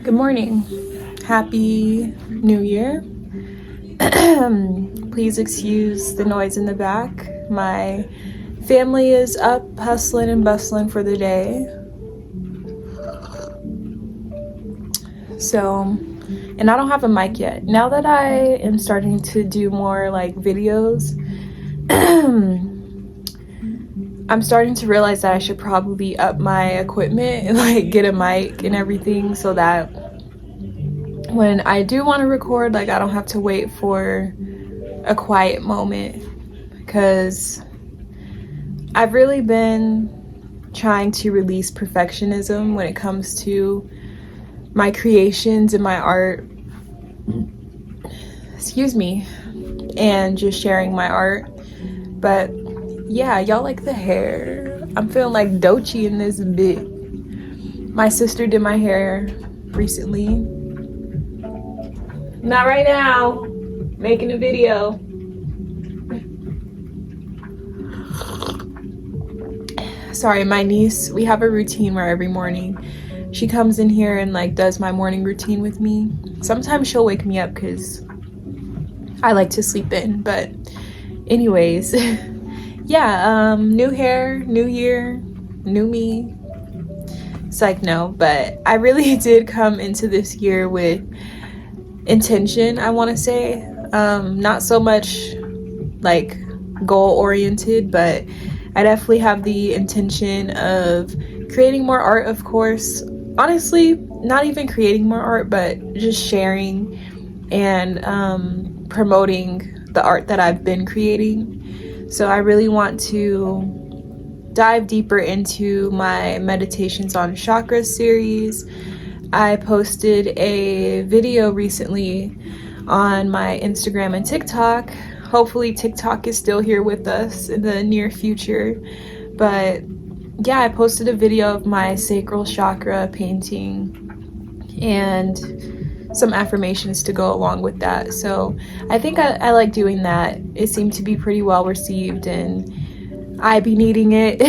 Good morning. Happy New Year. Please excuse the noise in the back. My family is up hustling and bustling for the day. So, and I don't have a mic yet. Now that I am starting to do more like videos, I'm starting to realize that I should probably up my equipment and like get a mic and everything so that when I do want to record, like I don't have to wait for a quiet moment, because I've really been trying to release perfectionism when it comes to my creations and my art. Excuse me. And just sharing my art. But yeah, y'all like the hair. I'm feeling like Doechii in this bit. My sister did my hair recently. Not right now. Making a video. Sorry, my niece, we have a routine where every morning she comes in here and like does my morning routine with me. Sometimes she'll wake me up because I like to sleep in, but anyways. Yeah, new hair, new year, new me. It's like, no, but I really did come into this year with intention, I want to say. Not so much like goal oriented, but I definitely have the intention of creating more art, of course. Honestly, not even creating more art, but just sharing and promoting the art that I've been creating. So I really want to dive deeper into my meditations on chakras series. I posted a video recently on my Instagram and TikTok. Hopefully TikTok is still here with us in the near future. But yeah, I posted a video of my sacral chakra painting and some affirmations to go along with that. So I think I like doing that. It seemed to be pretty well received and I be needing it.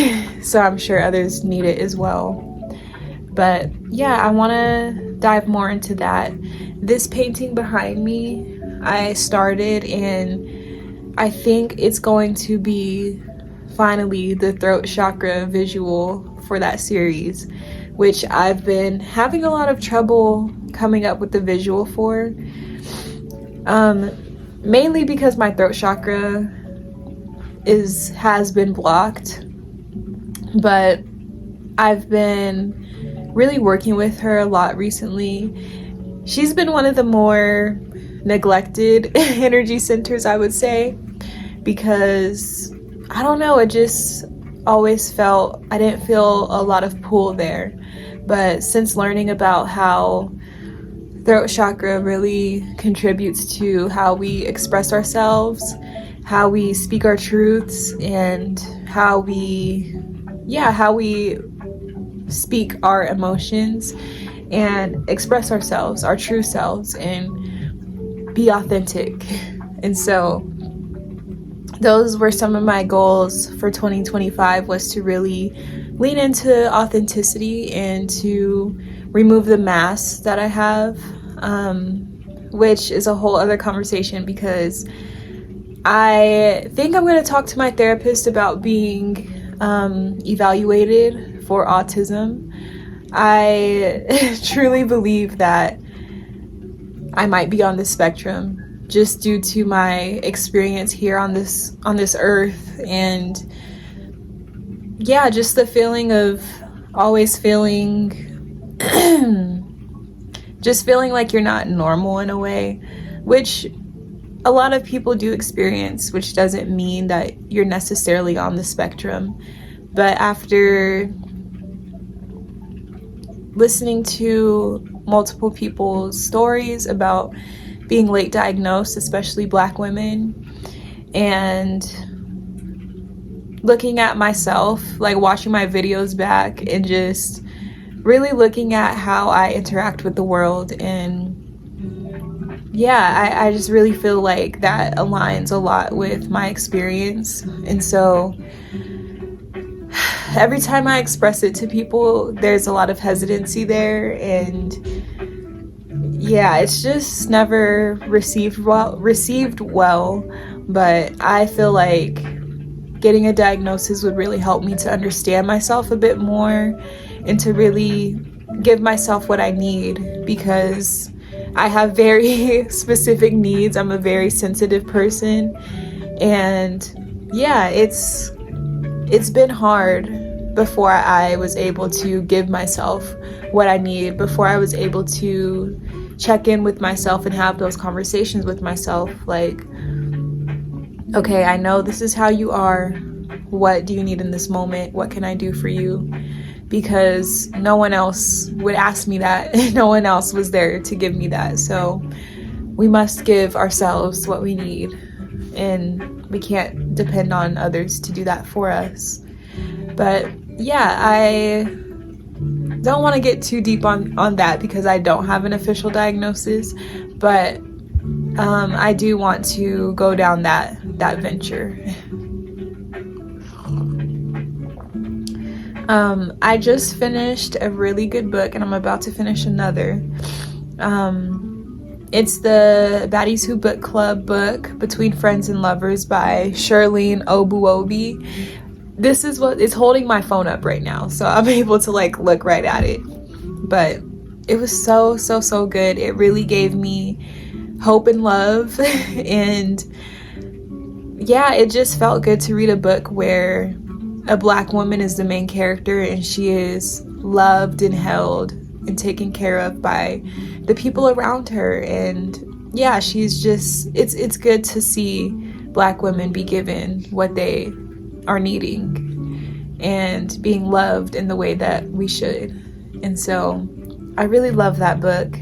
So I'm sure others need it as well. But yeah, I want to dive more into that. This painting behind me, I started, and I think it's going to be finally the throat chakra visual for that series, which I've been having a lot of trouble coming up with the visual for, mainly because my throat chakra has been blocked. But I've been really working with her a lot recently. She's been one of the more neglected energy centers, I would say, because I don't know, it just always felt I didn't feel a lot of pull there. But since learning about how throat chakra really contributes to how we express ourselves, how we speak our truths, and how we speak our emotions and express ourselves, our true selves, and be authentic. And so those were some of my goals for 2025, was to really lean into authenticity and to remove the masks that I have, which is a whole other conversation, because I think I'm going to talk to my therapist about being evaluated for autism. I truly believe that I might be on the spectrum just due to my experience here on this earth, and yeah, just the feeling of always feeling just feeling like you're not normal in a way, which a lot of people do experience, which doesn't mean that you're necessarily on the spectrum. But after listening to multiple people's stories about being late diagnosed, especially Black women, and looking at myself, like watching my videos back and just really looking at how I interact with the world, and yeah, I just really feel like that aligns a lot with my experience. And so every time I express it to people, there's a lot of hesitancy there, and yeah, it's just never received well, but I feel like getting a diagnosis would really help me to understand myself a bit more and to really give myself what I need, because I have very specific needs. I'm a very sensitive person, and yeah, it's been hard before I was able to give myself what I need, before I was able to check in with myself and have those conversations with myself, like, okay, I know this is how you are. What do you need in this moment? What can I do for you? Because no one else would ask me that. No one else was there to give me that. So we must give ourselves what we need, and we can't depend on others to do that for us. But yeah, I don't want to get too deep on that because I don't have an official diagnosis, but I do want to go down that venture. I just finished a really good book, and I'm about to finish another. It's the Baddies Who Book Club book, Between Friends and Lovers by Shirlene Obuobi. This is what is holding my phone up right now, so I'm able to like look right at it. But it was so good. It really gave me hope and love. And yeah, it just felt good to read a book where a Black woman is the main character and she is loved and held and taken care of by the people around her. And yeah, she's just, it's good to see Black women be given what they are needing and being loved in the way that we should. And so I really love that book.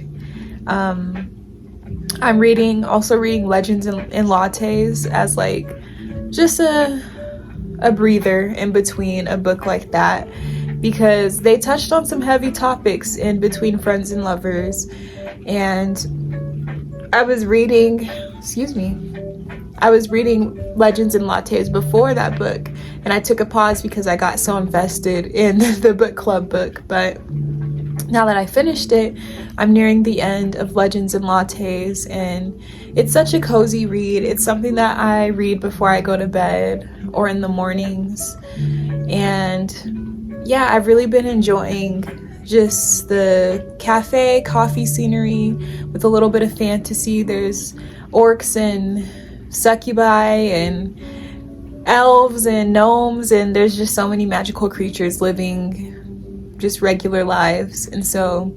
I'm also reading Legends and Lattes as like just a breather in between a book like that, because they touched on some heavy topics in Between Friends and Lovers. And I was reading Legends and Lattes before that book, and I took a pause because I got so invested in the book club book. But now that I finished it, I'm nearing the end of Legends and Lattes, and it's such a cozy read. It's something that I read before I go to bed or in the mornings. And yeah, I've really been enjoying just the coffee scenery with a little bit of fantasy. There's orcs and succubi and elves and gnomes, and there's just so many magical creatures living just regular lives. And so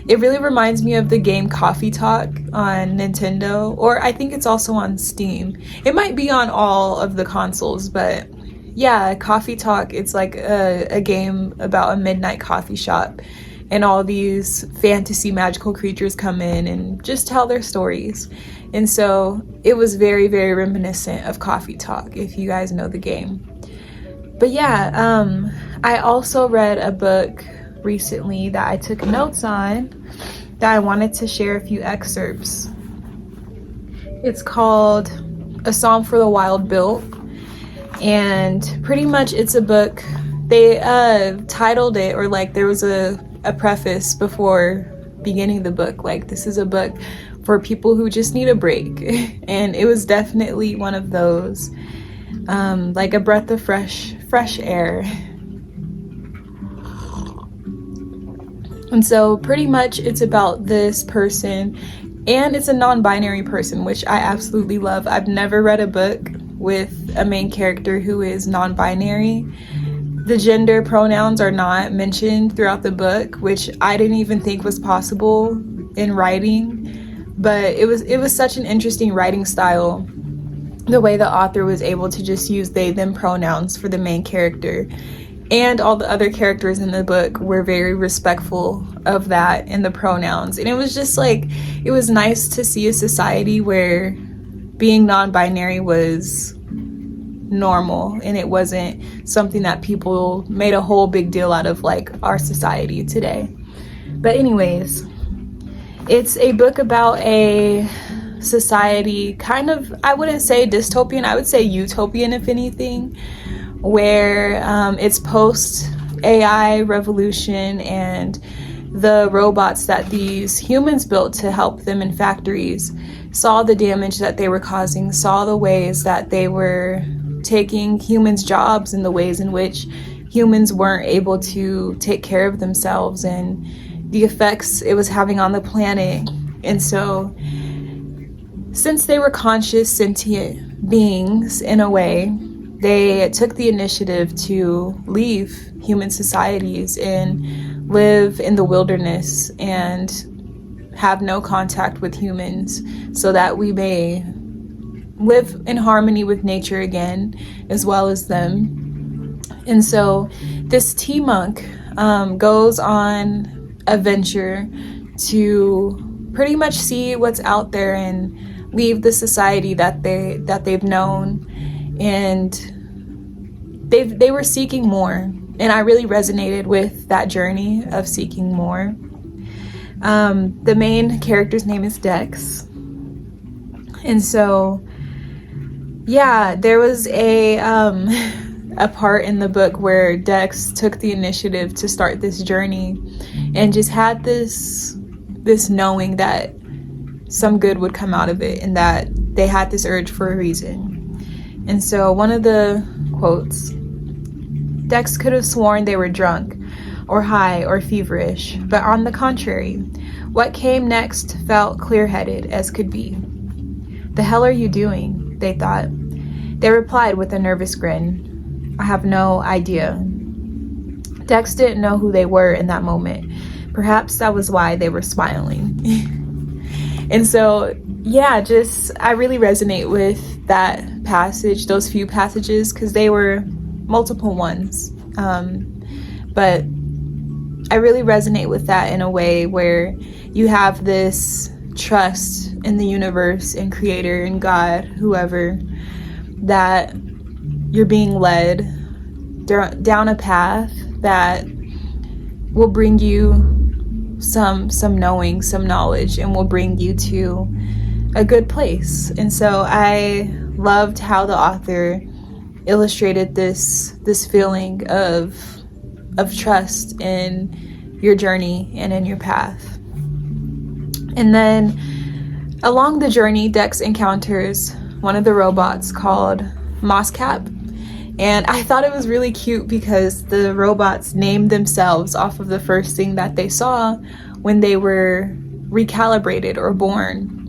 it really reminds me of the game Coffee Talk on Nintendo, or I think it's also on Steam. It might be on all of the consoles, but yeah, Coffee Talk, it's like a game about a midnight coffee shop, and all these fantasy magical creatures come in and just tell their stories. And so it was very, very reminiscent of Coffee Talk, if you guys know the game. But yeah, I also read a book recently that I took notes on that I wanted to share a few excerpts. It's called A Psalm for the Wild Built, and pretty much it's a book. They titled it, or like there was a preface before beginning the book, like this is a book for people who just need a break. And it was definitely one of those, like a breath of fresh air. And so pretty much it's about this person, and it's a non-binary person, which I absolutely love. I've never read a book with a main character who is non-binary. The gender pronouns are not mentioned throughout the book, which I didn't even think was possible in writing. But it was such an interesting writing style, the way the author was able to just use they, them pronouns for the main character. And all the other characters in the book were very respectful of that and the pronouns. And it was just like, it was nice to see a society where being non-binary was normal, and it wasn't something that people made a whole big deal out of like our society today. But anyways, it's a book about a society, kind of, I wouldn't say dystopian, I would say utopian if anything, where it's post AI revolution, and the robots that these humans built to help them in factories saw the damage that they were causing, saw the ways that they were taking humans' jobs and the ways in which humans weren't able to take care of themselves and the effects it was having on the planet. And so, since they were conscious, sentient beings in a way, they took the initiative to leave human societies and live in the wilderness and have no contact with humans so that we may live in harmony with nature again, as well as them. And so this tea monk goes on a venture to pretty much see what's out there and leave the society that they've known, and they were seeking more. And I really resonated with that journey of seeking more. The main character's name is Dex, and so yeah, there was a part in the book where Dex took the initiative to start this journey and just had this knowing that some good would come out of it and that they had this urge for a reason. And so one of the quotes, Dex could have sworn they were drunk or high or feverish, but on the contrary, what came next felt clear-headed as could be. "The hell are you doing?" they thought. They replied with a nervous grin, "I have no idea." Dex didn't know who they were in that moment. Perhaps that was why they were smiling. And so, yeah, I really resonate with that passage, those few passages, because they were multiple ones. But I really resonate with that in a way where you have this trust in the universe and creator and God, whoever, that you're being led down a path that will bring you some knowing, some knowledge, and will bring you to a good place. And so I loved how the author illustrated this feeling of trust in your journey and in your path. And then along the journey, Dex encounters one of the robots called Moscap. And I thought it was really cute because the robots named themselves off of the first thing that they saw when they were recalibrated or born.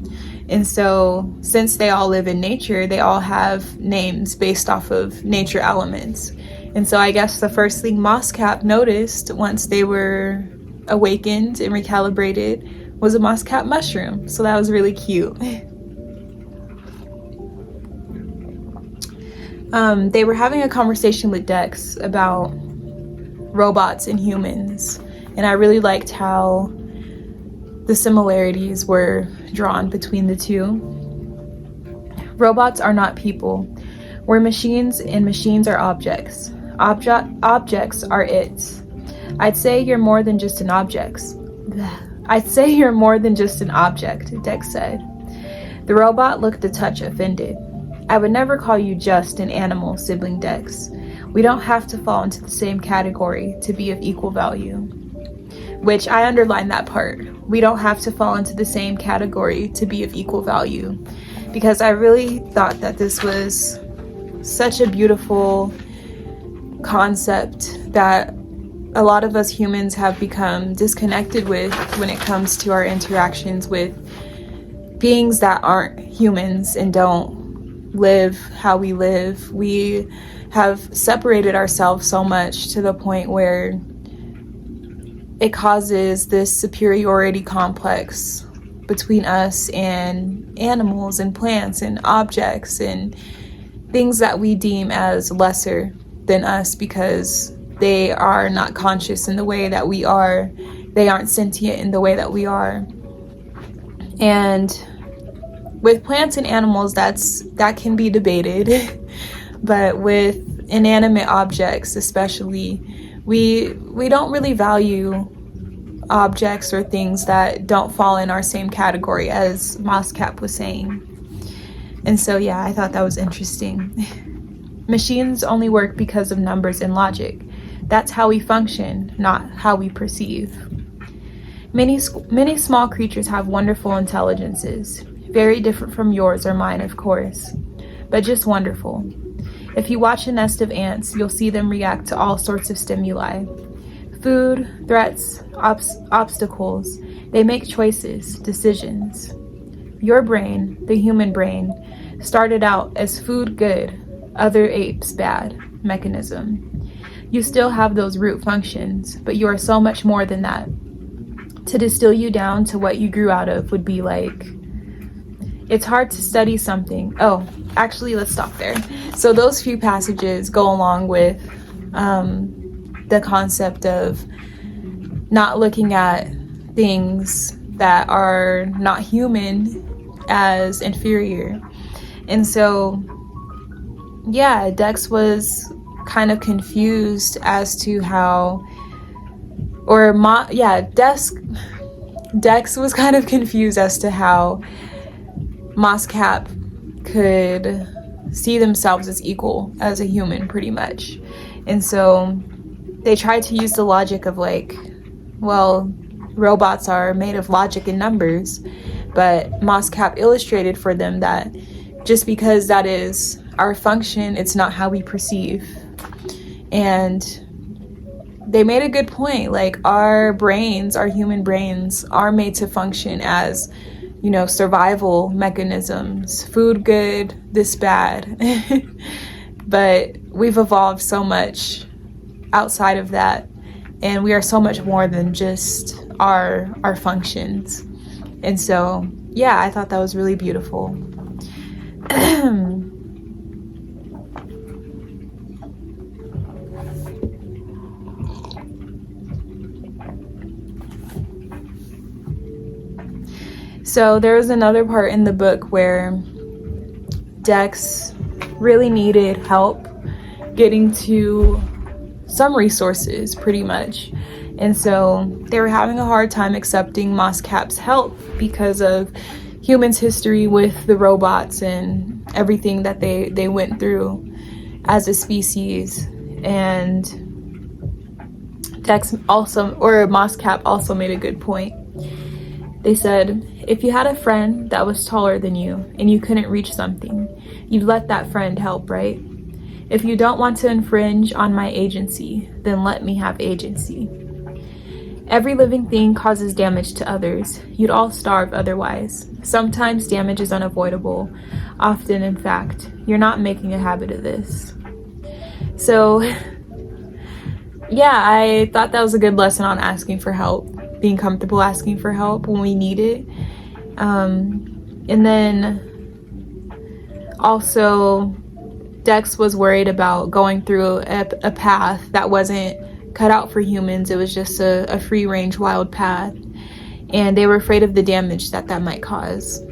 And so since they all live in nature, they all have names based off of nature elements. And so I guess the first thing Moscap noticed once they were awakened and recalibrated was a Moscap mushroom. So that was really cute. They were having a conversation with Dex about robots and humans, and I really liked how the similarities were drawn between the two. Robots are not people. We're machines, and machines are objects. Objects are it. I'd say you're more than just an object. I'd say you're more than just an object, Dex said. The robot looked a touch offended. I would never call you just an animal, sibling Dex. We don't have to fall into the same category to be of equal value. Which I underline that part. We don't have to fall into the same category to be of equal value. Because I really thought that this was such a beautiful concept that a lot of us humans have become disconnected with when it comes to our interactions with beings that aren't humans and don't live how we live. We have separated ourselves so much to the point where it causes this superiority complex between us and animals and plants and objects and things that we deem as lesser than us because they are not conscious in the way that we are. They aren't sentient in the way that we are. And with plants and animals, that can be debated. But with inanimate objects especially, we don't really value objects or things that don't fall in our same category, as Moscap was saying. And so yeah, I thought that was interesting. Machines only work because of numbers and logic. That's how we function, not how we perceive. Many small creatures have wonderful intelligences, very different from yours or mine, of course, but just wonderful. If you watch a nest of ants, you'll see them react to all sorts of stimuli. Food, threats, obstacles. They make choices, decisions. Your brain, the human brain, started out as food good, other apes bad mechanism. You still have those root functions, but you are so much more than that. To distill you down to what you grew out of would be like, it's hard to study something. Oh, actually, let's stop there. So those few passages go along with the concept of not looking at things that are not human as inferior. And so, yeah, Dex was kind of confused as to how, Dex was kind of confused as to how Moscap could see themselves as equal as a human, pretty much. And so they tried to use the logic of like, well, robots are made of logic and numbers, but Moscap illustrated for them that just because that is our function, it's not how we perceive. And they made a good point. Like, our brains, our human brains, are made to function as, you know, survival mechanisms. Food good, this bad. But we've evolved so much outside of that, and we are so much more than just our functions. And so, yeah, I thought that was really beautiful. So there was another part in the book where Dex really needed help getting to some resources, pretty much. And so they were having a hard time accepting Moscap's help because of humans' history with the robots and everything that they went through as a species. And Moscap also made a good point. They said, if you had a friend that was taller than you and you couldn't reach something, you'd let that friend help, right? If you don't want to infringe on my agency, then let me have agency. Every living thing causes damage to others. You'd all starve otherwise. Sometimes damage is unavoidable. Often, in fact, you're not making a habit of this. So, yeah, I thought that was a good lesson on asking for help, being comfortable asking for help when we need it. And then also, Dex was worried about going through a path that wasn't cut out for humans. It was just a free range wild path, and they were afraid of the damage that might cause,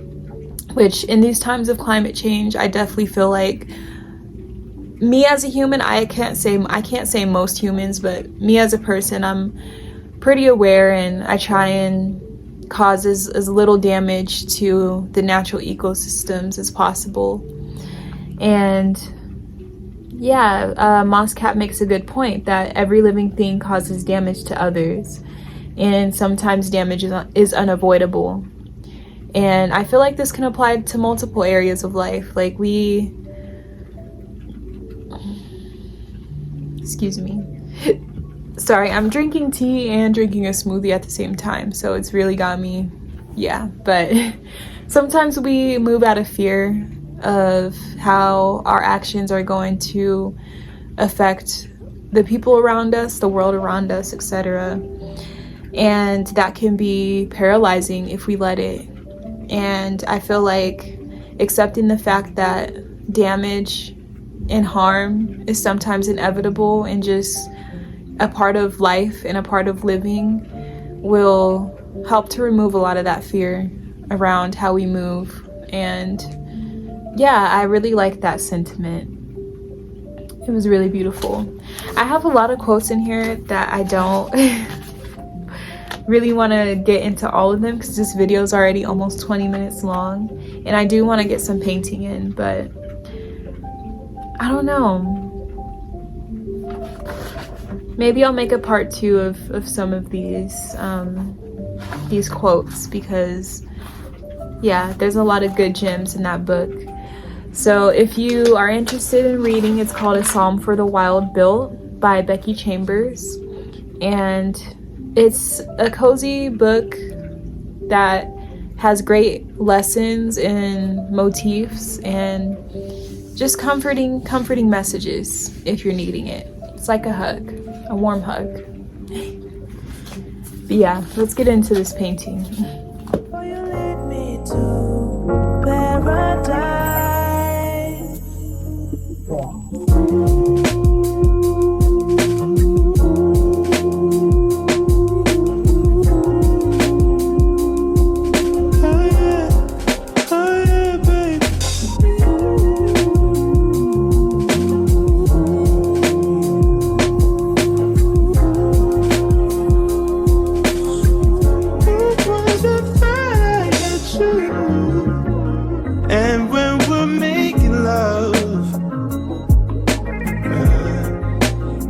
which in these times of climate change, I definitely feel like me as a human, I can't say most humans, but me as a person, I'm pretty aware, and I try and cause as little damage to the natural ecosystems as possible. And yeah, Moscap makes a good point that every living thing causes damage to others, and sometimes damage is unavoidable. And I feel like this can apply to multiple areas of life. Like excuse me. Sorry, I'm drinking tea and drinking a smoothie at the same time, so it's really got me, yeah. But sometimes we move out of fear of how our actions are going to affect the people around us, the world around us, etc. And that can be paralyzing if we let it. And I feel like accepting the fact that damage and harm is sometimes inevitable and just a part of life and a part of living will help to remove a lot of that fear around how we move. And yeah, I really like that sentiment. It was really beautiful. I have a lot of quotes in here that I don't really want to get into all of them because this video is already almost 20 minutes long, and I do want to get some painting in, but I don't know. Maybe I'll make a part 2 of some of these. these quotes because, yeah, there's a lot of good gems in that book. So if you are interested in reading, it's called A Psalm for the Wild Built by Becky Chambers. And it's a cozy book that has great lessons and motifs and just comforting messages if you're needing it. It's like a hug, a warm hug. But yeah, let's get into this painting. Will you lead me to paradise?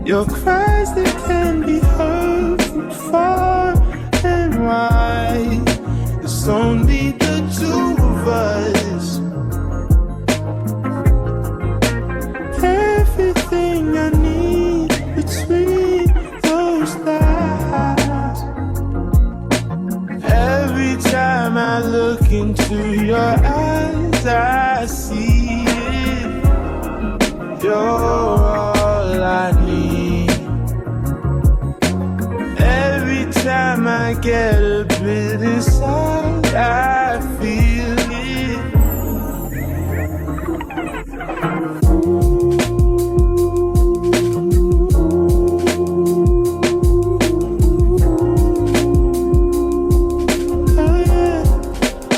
Your cries that can be heard from far and wide. It's only the two of us. Everything I need between those lines. Every time I look into your eyes, I see it. You're all I need. Time I get a bit inside, I feel it.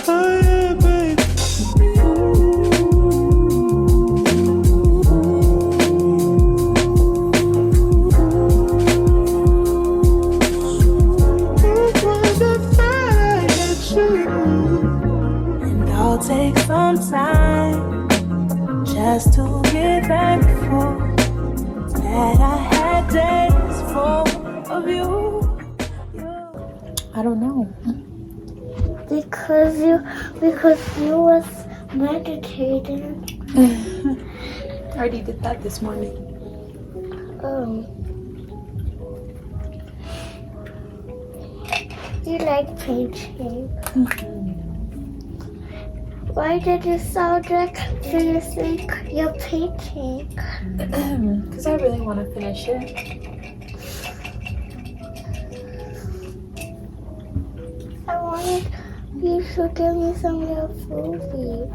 Oh yeah, baby. Take some time just to get thankful that I had days full of you. I don't know. Because you was meditating. I already did that this morning. Oh. You like painting? Why did you sound like finishing your painting? Because I really want to finish it. I wanted you to give me some of your food.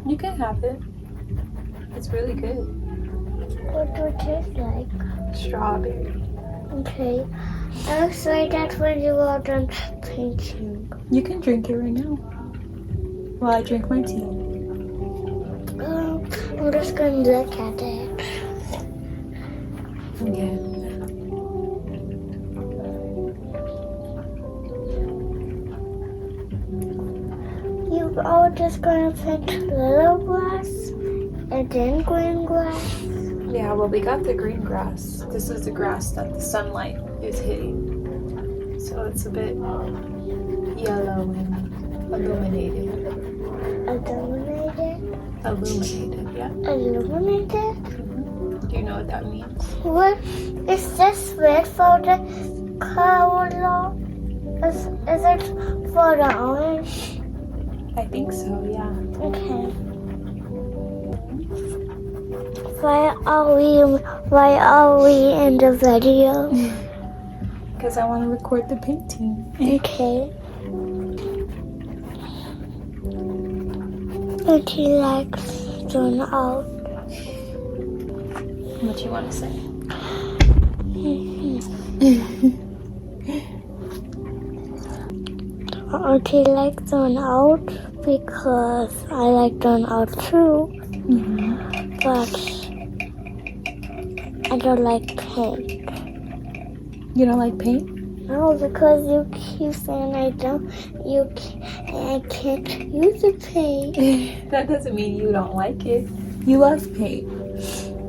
You can have it. It's really good. What do it taste like? Strawberry. Okay. I'll say that when you are done painting. You can drink it right now. While I drink my tea. I'm just going to look at it. Okay. You are just going to paint little grass and then green grass. Yeah, well, we got the green grass. This is the grass that the sunlight is hitting. So it's a bit yellow and illuminated. Illuminated, yeah. Illuminated? Mm-hmm. Do you know what that means? What is this red for the color? Is it for the orange? I think so, yeah. Okay. Why are we in the video? Because I want to record the painting. Okay. And he likes zone out. What you want to say? He likes zone out because I like zone out too. Mm-hmm. But I don't like paint. You don't like paint? No, because you keep saying I can't use the paint. That doesn't mean you don't like it. You love paint.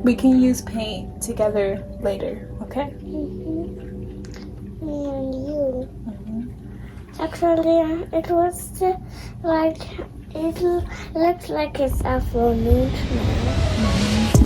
We can use paint together later, okay? Mm-hmm. Me and you. Mm-hmm. I Actually, it was like it looks like it's afternoon now.